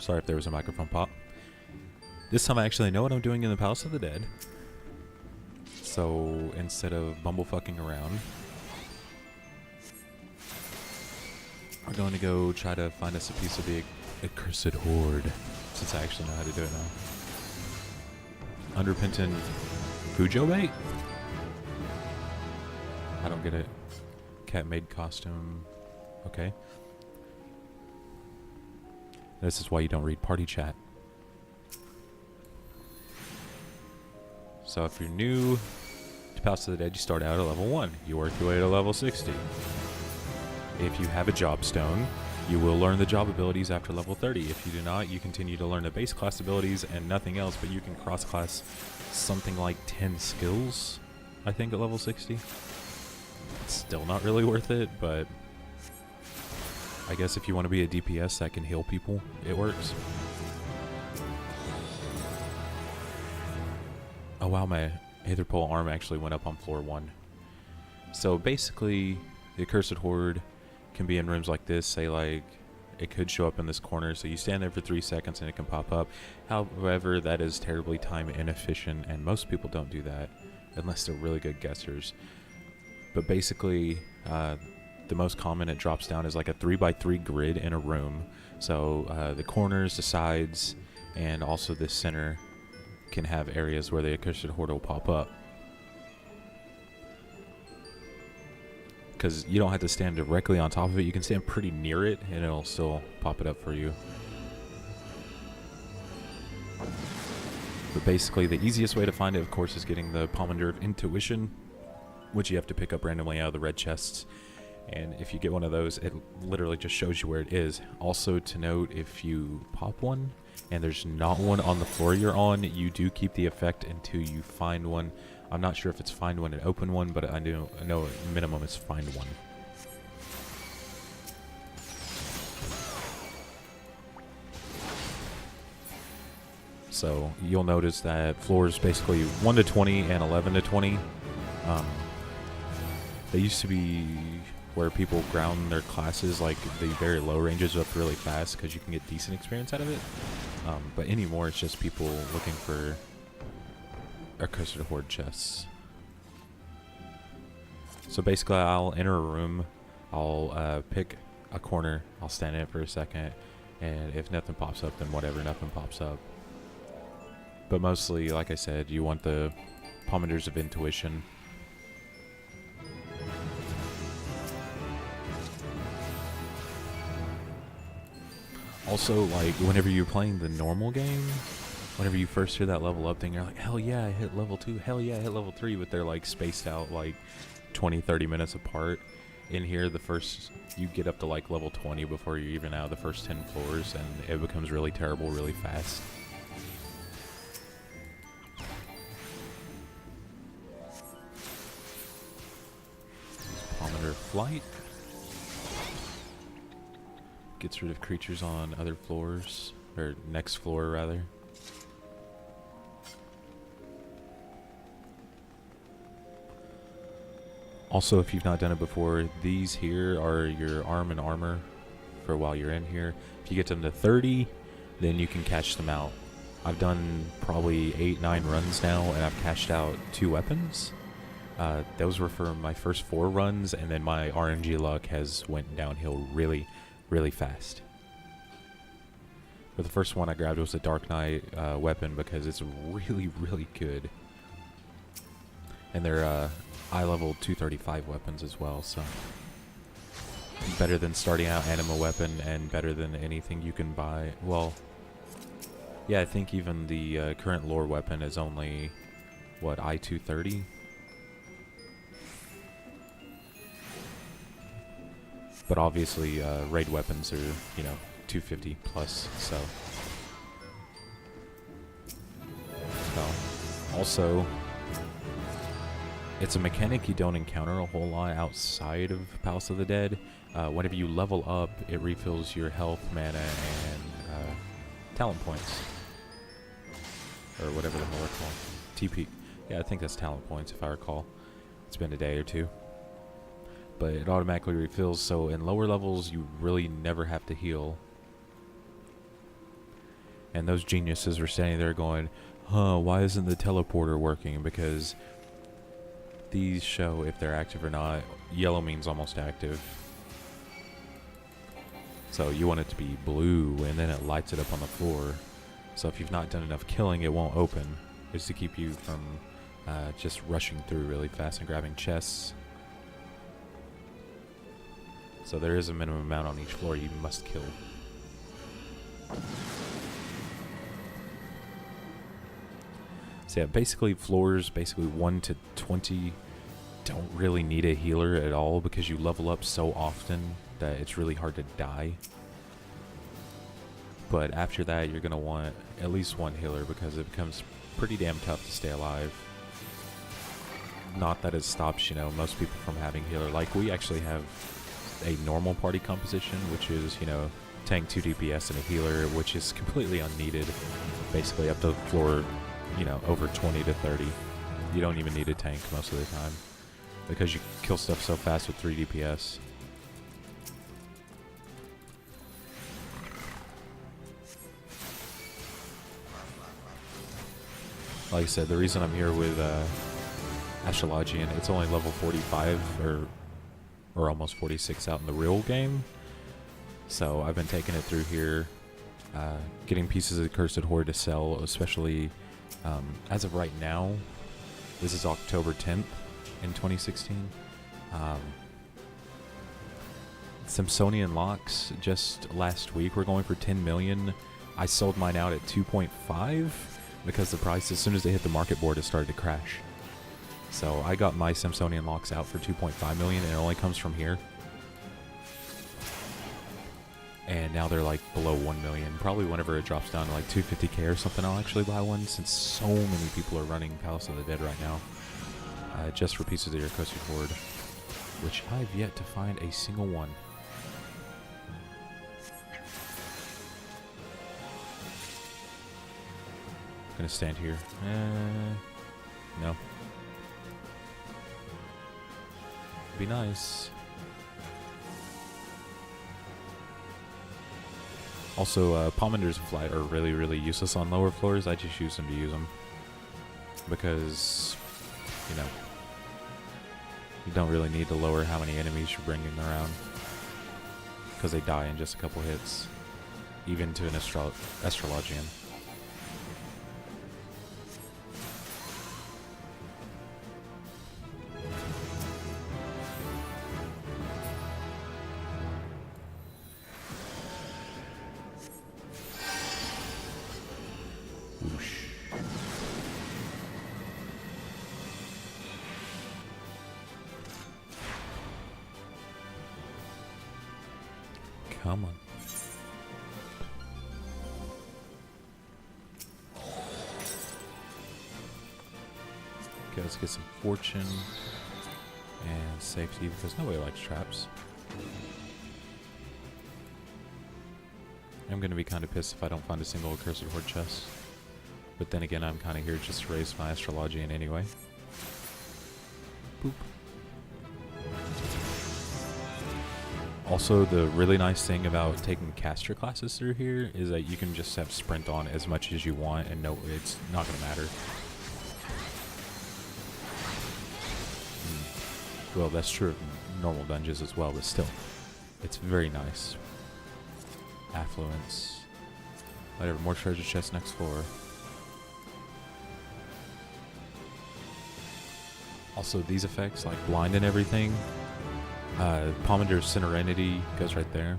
Sorry if there was a microphone pop. This time I actually know what I'm doing in the Palace of the Dead. So instead of bumblefucking around, we're going to go try to find us a piece of the Accursed Hoard, since I actually know how to do it now. Unrepentant Fujo bait? I don't get it. Cat made costume. Okay. This is why you don't read party chat. So if you're new to Palace of the Dead, you start out at level 1. You work your way to level 60. If you have a job stone, you will learn the job abilities after level 30. If you do not, you continue to learn the base class abilities and nothing else, but you can cross-class something like 10 skills, I think, at level 60. It's still not really worth it, but I guess if you want to be a DPS that can heal people, it works. Oh wow, my Aether Pole arm actually went up on floor 1. So basically, the Accursed Hoard can be in rooms like this. Say like, it could show up in this corner, so you stand there for 3 seconds and it can pop up. However, that is terribly time inefficient, and most people don't do that unless they're really good guessers. But basically, the most common it drops down is like a 3x3 grid in a room. So the corners, the sides, and also the center can have areas where the Accursed Hoard will pop up. Because you don't have to stand directly on top of it, you can stand pretty near it and it'll still pop it up for you. But basically the easiest way to find it, of course, is getting the Pomander of Intuition, which you have to pick up randomly out of the red chests. And if you get one of those, it literally just shows you where it is. Also to note, if you pop one and there's not one on the floor you're on, you do keep the effect until you find one. I'm not sure if it's find one and open one, but I know at minimum it's find one. So you'll notice that floors basically 1 to 20 and 11 to 20. They used to be where people ground their classes, like the very low ranges, up really fast because you can get decent experience out of it. But anymore, it's just people looking for Accursed Hoard chests. So basically, I'll enter a room, I'll pick a corner, I'll stand in it for a second, and if nothing pops up, then whatever, nothing pops up. But mostly, like I said, you want the Pomanders of Intuition. Also, like, whenever you're playing the normal game, whenever you first hear that level up thing, you're like, hell yeah, I hit level 2, hell yeah, I hit level 3, but they're like spaced out like 20-30 minutes apart. In here, you get up to like level 20 before you're even out of the first 10 floors, and it becomes really terrible really fast. Pomander of Flight. Gets rid of creatures on other floors, or next floor rather. Also, if you've not done it before, these here are your arm and armor for while you're in here. If you get them to 30, then you can catch them out. I've done probably 8-9 runs now, and I've cashed out 2 weapons. Those were for my first 4 runs, and then my RNG luck has went downhill really fast. But the first one I grabbed was a Dark Knight weapon because it's really good. And they're eye level 235 weapons as well, so better than starting out anima weapon and better than anything you can buy. Well, yeah, I think even the current lore weapon is only, what, I-230? But obviously, raid weapons are, 250 plus, so. Also, it's a mechanic you don't encounter a whole lot outside of Palace of the Dead. Whenever you level up, it refills your health, mana, and talent points. Or whatever the hell they're called. TP. Yeah, I think that's talent points if I recall. It's been a day or two. But it automatically refills, so in lower levels you really never have to heal. And those geniuses were standing there going, huh, why isn't the teleporter working? Because these show if they're active or not. Yellow means almost active. So you want it to be blue, and then it lights it up on the floor. So if you've not done enough killing, it won't open. It's to keep you from just rushing through really fast and grabbing chests. So there is a minimum amount on each floor you must kill. So yeah, basically floors, 1 to 20, don't really need a healer at all because you level up so often that it's really hard to die. But after that, you're going to want at least one healer because it becomes pretty damn tough to stay alive. Not that it stops, you know, most people from having healer. Like, we actually have a normal party composition, which is, you know, tank 2 DPS and a healer, which is completely unneeded. Basically up to floor, you know, over 20 to 30. You don't even need a tank most of the time because you kill stuff so fast with 3 DPS. Like I said, the reason I'm here with Astrologian, it's only level 45 or almost 46 out in the real game. So I've been taking it through here, getting pieces of Accursed Hoard to sell, especially as of right now. This is October 10th in 2016. Simpsonian locks just last week were going for 10 million. I sold mine out at 2.5 because the price, as soon as they hit the market board, it started to crash. So I got my Simpsonian locks out for 2.5 million, and it only comes from here. And now they're like below 1 million. Probably whenever it drops down to like 250k or something, I'll actually buy one, since so many people are running Palace of the Dead right now. Just for pieces of your Accursed Hoard, which I've yet to find a single one. Gonna stand here. No. Be nice. Also, pomanders and fly are really, really useless on lower floors. I just use them to use them because, you know, you don't really need to lower how many enemies you're bringing around because they die in just a couple hits, even to an Astrologian. Come on. Okay, let's get some fortune and safety because nobody likes traps. I'm going to be kind of pissed if I don't find a single Accursed Hoard chest. But then again, I'm kind of here just to raise my Astrologian anyway. Boop. Also, the really nice thing about taking caster classes through here is that you can just have sprint on as much as you want and no, it's not going to matter. Well, that's true of normal dungeons as well, but still, it's very nice. Affluence. Whatever, more treasure chests next floor. Also, these effects, like blind and everything, Pomander's Serenity goes right there,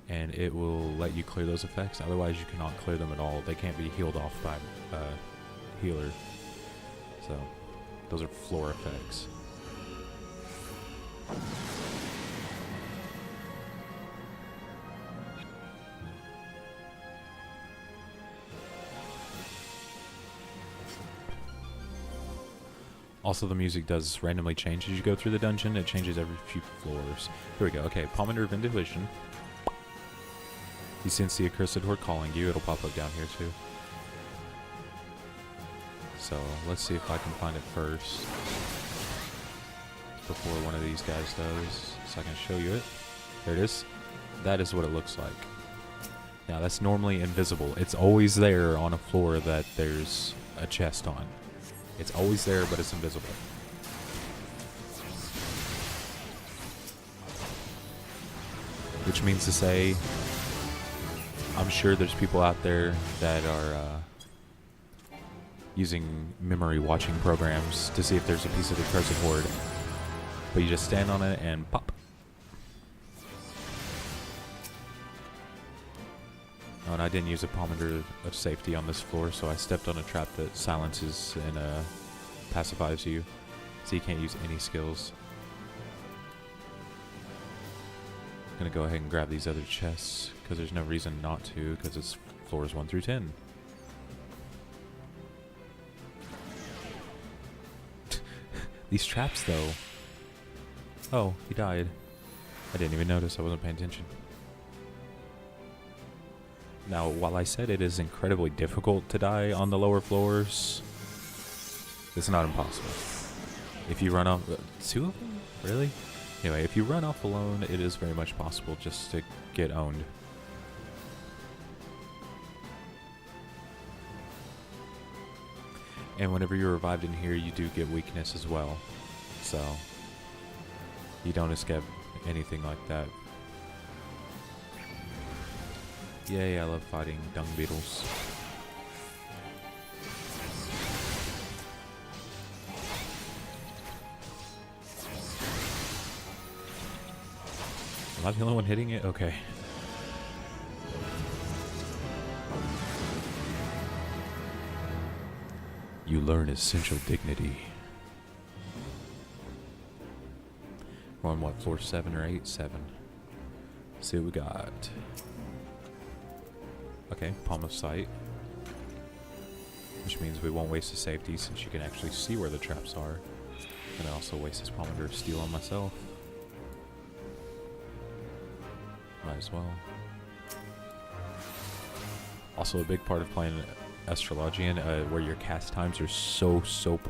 and it will let you clear those effects. Otherwise, you cannot clear them at all. They can't be healed off by healer. So, those are floor effects. Also, the music does randomly change as you go through the dungeon. It changes every few floors. Here we go. Okay, Pomander of Intuition. You sense the Accursed Hoard calling you. It'll pop up down here too. So, let's see if I can find it first before one of these guys does, so I can show you it. There it is. That is what it looks like. Now that's normally invisible. It's always there on a floor that there's a chest on. It's always there, but it's invisible. Which means to say, I'm sure there's people out there that are using memory watching programs to see if there's a piece of the Accursed Hoard. But you just stand on it and pop. Oh, and I didn't use a pomander of safety on this floor, so I stepped on a trap that silences and pacifies you, so you can't use any skills. I'm gonna go ahead and grab these other chests, because there's no reason not to, because it's floors 1 through 10. These traps, though. Oh, he died. I didn't even notice. I wasn't paying attention. Now, while I said it is incredibly difficult to die on the lower floors, it's not impossible. If you run off... 2 of them? Really? Anyway, if you run off alone, it is very much possible just to get owned. And whenever you're revived in here, you do get weakness as well. So, you don't escape anything like that. Yay, I love fighting dung beetles. Am I the only one hitting it? Okay. You learn essential dignity. We're on what, floor 7 or 8? 7. Let's see what we got. Okay, palm of sight. Which means we won't waste the safety since you can actually see where the traps are. And I also waste this pomander of steel on myself. Might as well. Also a big part of playing Astrologian, where your cast times are so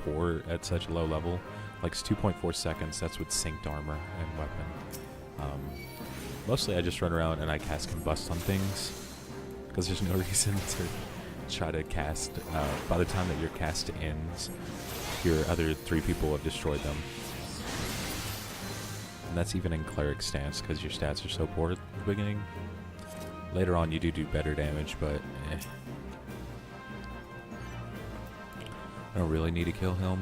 poor at such a low level. Like it's 2.4 seconds, that's with synced armor and weapon. Mostly I just run around and I cast combust on things, because there's no reason to try to cast. By the time that your cast ends, your other 3 people have destroyed them. And that's even in cleric stance, because your stats are so poor at the beginning. Later on you do better damage, but eh. I don't really need to kill him.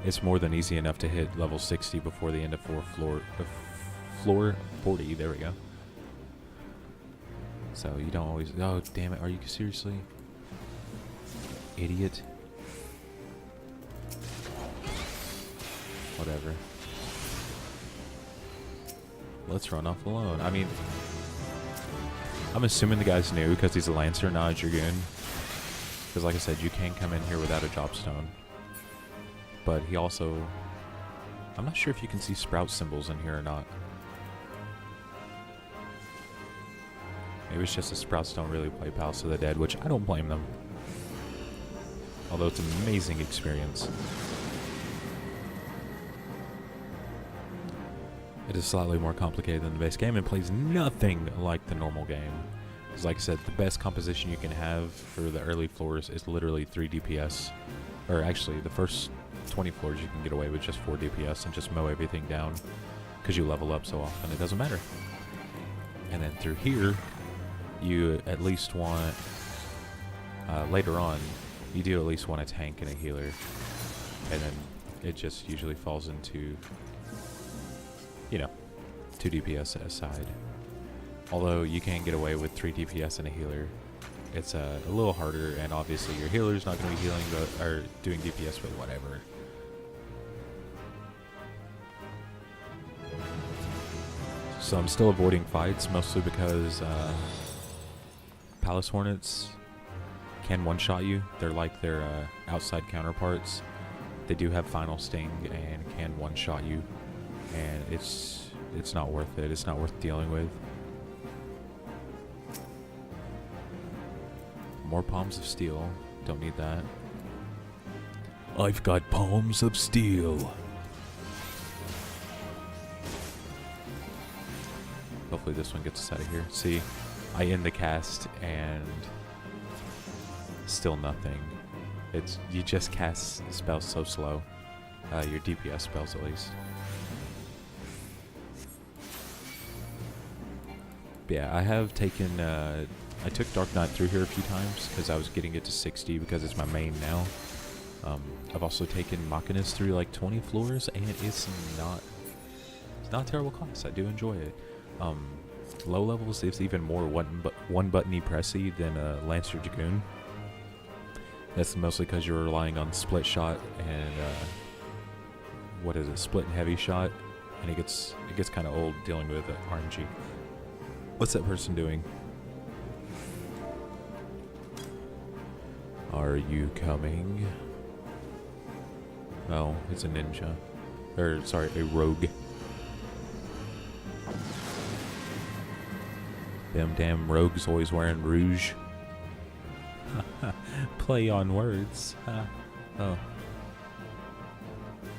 It's more than easy enough to hit level 60 before the end of floor 40. There we go. So you don't always... Oh, damn it. Are you seriously? Idiot. Whatever. Let's run off alone. I mean, I'm assuming the guy's new because he's a Lancer, not a Dragoon. Because like I said, you can come in here without a Jobstone. But he also... I'm not sure if you can see sprout symbols in here or not. Maybe it's just the sprouts don't really play Palace of the Dead, which I don't blame them. Although it's an amazing experience. It is slightly more complicated than the base game and plays nothing like the normal game. Because like I said, the best composition you can have for the early floors is literally 3 DPS. Or actually, the first 20 floors you can get away with just 4 DPS and just mow everything down. Because you level up so often, it doesn't matter. And then through here, you at least want... later on, you do at least want a tank and a healer. And then it just usually falls into... you know, 2 DPS aside. Although you can get away with 3 DPS and a healer, it's a little harder, and obviously your healer's not going to be healing, but, or doing DPS, but whatever. So I'm still avoiding fights, mostly because Palace Hornets can one-shot you. They're like their outside counterparts. They do have Final Sting and can one-shot you. And it's not worth it. It's not worth dealing with. More palms of steel. Don't need that. I've got palms of steel. Hopefully this one gets us out of here. See, I end the cast and still nothing. It's, you just cast spells so slow. Your DPS spells at least. But yeah, I have taken, I took Dark Knight through here a few times because I was getting it to 60 because it's my main now. I've also taken Machinas through like 20 floors, and it's not a terrible class. I do enjoy it. Low levels, it's even more one button-y pressy than Lancer Dragoon. That's mostly because you're relying on split shot and what is it, split and heavy shot, and it gets kind of old dealing with RNG. What's that person doing? Are you coming? Oh, it's a ninja. Or, sorry, a rogue. Them damn rogues always wearing rouge. Play on words. Oh.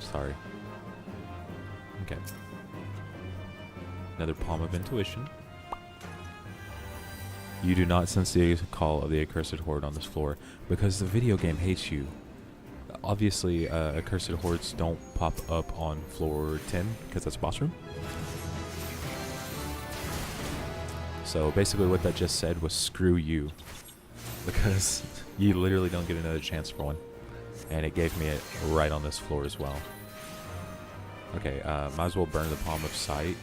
Sorry. Okay. Another Palm of Intuition. You do not sense the call of the Accursed Hoard on this floor because the video game hates you. Obviously, Accursed Hordes don't pop up on floor 10 because that's a boss room. So basically what that just said was screw you, because you literally don't get another chance for one. And it gave me it right on this floor as well. Okay, might as well burn the Palm of Sight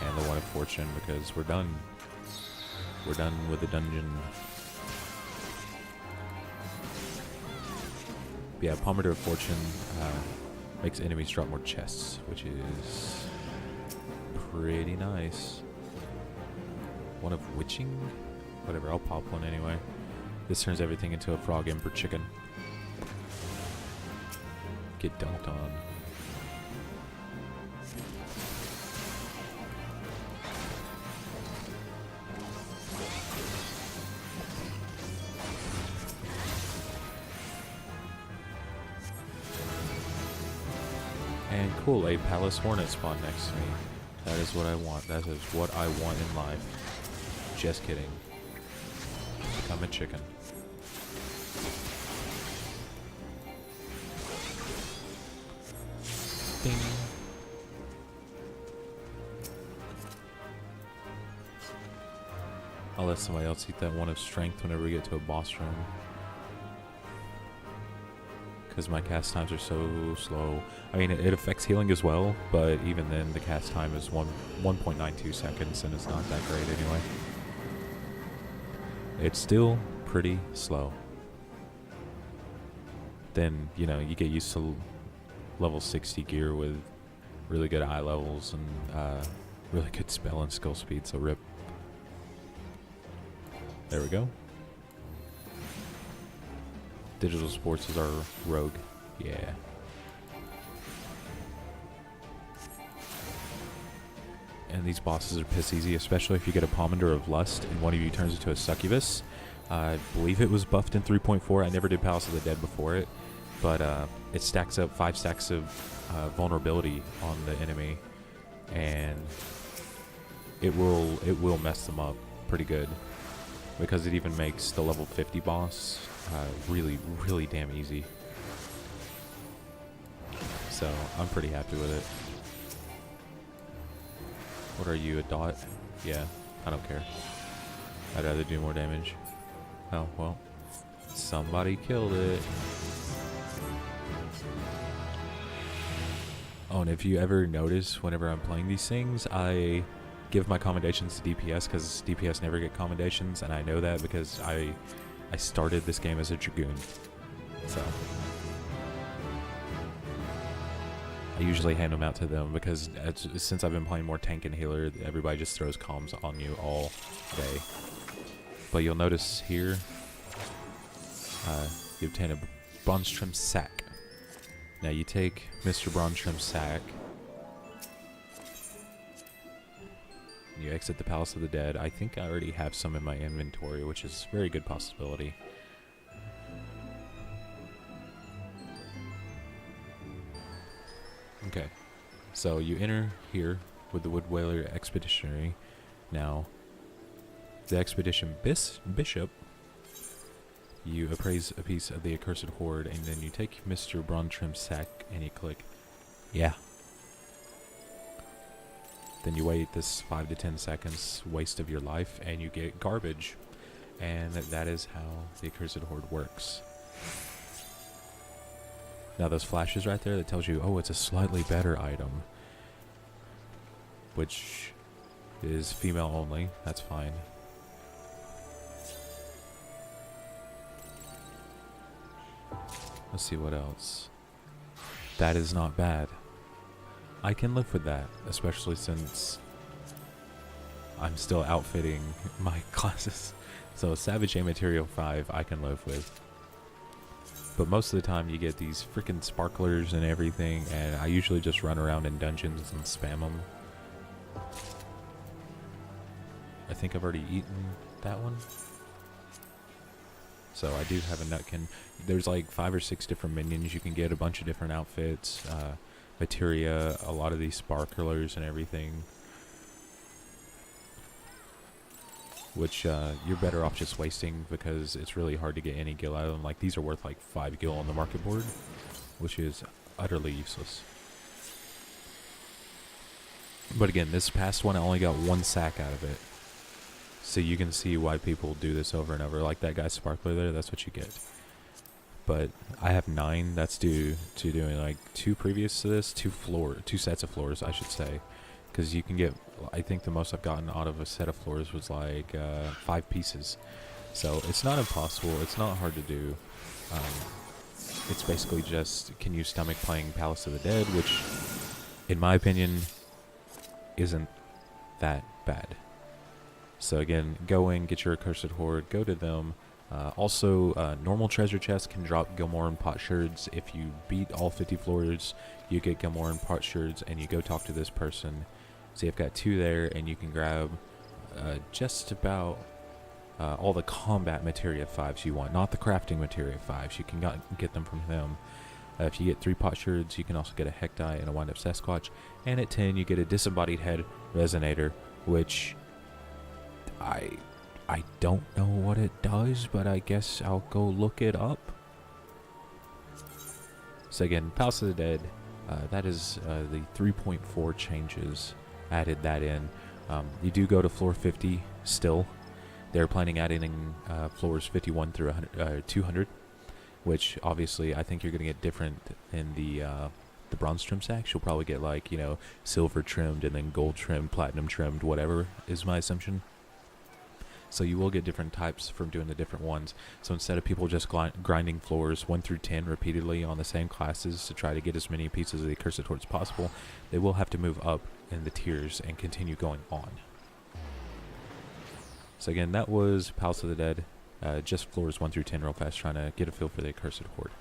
and the One of Fortune because we're done. We're done with the dungeon. Yeah, Pomander of Fortune makes enemies drop more chests, which is pretty nice. One of Witching? Whatever, I'll pop one anyway. This turns everything into a frog emperor chicken. Get dunked on. And cool, a Palace Hornet spawn next to me. That is what I want. That is what I want in life. Just kidding. Become a chicken. Ding. I'll let somebody else eat that One of Strength whenever we get to a boss room. Because my cast times are so slow. I mean, it affects healing as well, but even then, the cast time is 1.92 seconds, and it's not that great anyway. It's still pretty slow. Then, you know, you get used to level 60 gear with really good eye levels and really good spell and skill speed, so rip. There we go. Digital Sports is our rogue. Yeah. And these bosses are piss easy, especially if you get a Pomander of Lust and one of you turns into a succubus. I believe it was buffed in 3.4. I never did Palace of the Dead before it, but it stacks up 5 stacks of vulnerability on the enemy, and it will mess them up pretty good because it even makes the level 50 boss really, really damn easy. So I'm pretty happy with it. What are you, a dot? Yeah, I don't care. I'd rather do more damage. Oh, well. Somebody killed it. Oh, and if you ever notice, whenever I'm playing these things, I give my commendations to DPS, because DPS never get commendations, and I know that because I started this game as a Dragoon. So I usually hand them out to them because since I've been playing more tank and healer, everybody just throws comms on you all day. But you'll notice here, you obtain a bronze trim sack. Now you take Mr. Bronze Trim Sack, you exit the Palace of the Dead. I think I already have some in my inventory, which is a very good possibility. Okay, so you enter here with the Wood Whaler Expeditionary. Now, the Expedition Bishop, you appraise a piece of the Accursed Hoard, and then you take Mr. Brontrim's sack and you click, yeah. Then you wait this 5 to 10 seconds waste of your life, and you get garbage. And that is how the Accursed Hoard works. Now those flashes right there that tells you, oh, it's a slightly better item, which is female only. That's fine. Let's see what else. That is not bad. I can live with that, especially since I'm still outfitting my classes. So Savage A Material 5 I can live with. But most of the time you get these freaking sparklers and everything, and I usually just run around in dungeons and spam them. I think I've already eaten that one. So I do have a nutkin. There's like 5 or 6 different minions you can get, a bunch of different outfits, materia, a lot of these sparklers and everything. Which you're better off just wasting, because it's really hard to get any gil out of them. Like, these are worth like 5 gil on the market board, which is utterly useless. But again, this past one I only got 1 sack out of it. So you can see why people do this over and over. Like that guy's sparkler there, that's what you get. But I have 9. That's due to doing like 2 previous to this, 2 sets of floors, I should say. Because you can get, I think the most I've gotten out of a set of floors was like 5 pieces. So it's not impossible. It's not hard to do. It's basically just, can you stomach playing Palace of the Dead, which, in my opinion, isn't that bad. So again, go in, get your Accursed Hoard, go to them. Also, normal treasure chests can drop Gilmoran potsherds. If you beat all 50 floors, you get Gilmoran potsherds, and you go talk to this person. So you've got 2 there, and you can grab just about all the combat materia 5s you want, not the crafting materia 5s. You can get them from them. If you get 3 potsherds, you can also get a Hecti and a Wind Up Sasquatch. And at 10, you get a Disembodied Head Resonator, which I don't know what it does, but I guess I'll go look it up. So again, Palace of the Dead, that is the 3.4 changes. Added that in. You do go to floor 50 still. They're planning adding floors 51 through 200, which obviously I think you're going to get different in the bronze trim sacks. You'll probably get like, you know, silver trimmed and then gold trimmed, platinum trimmed, whatever is my assumption. So you will get different types from doing the different ones. So instead of people just grinding floors 1 through 10 repeatedly on the same classes to try to get as many pieces of the Accursed Hoard as possible, they will have to move up in the tiers and continue going on. So again, that was Palace of the Dead. Just floors 1 through 10 real fast, trying to get a feel for the Accursed Hoard.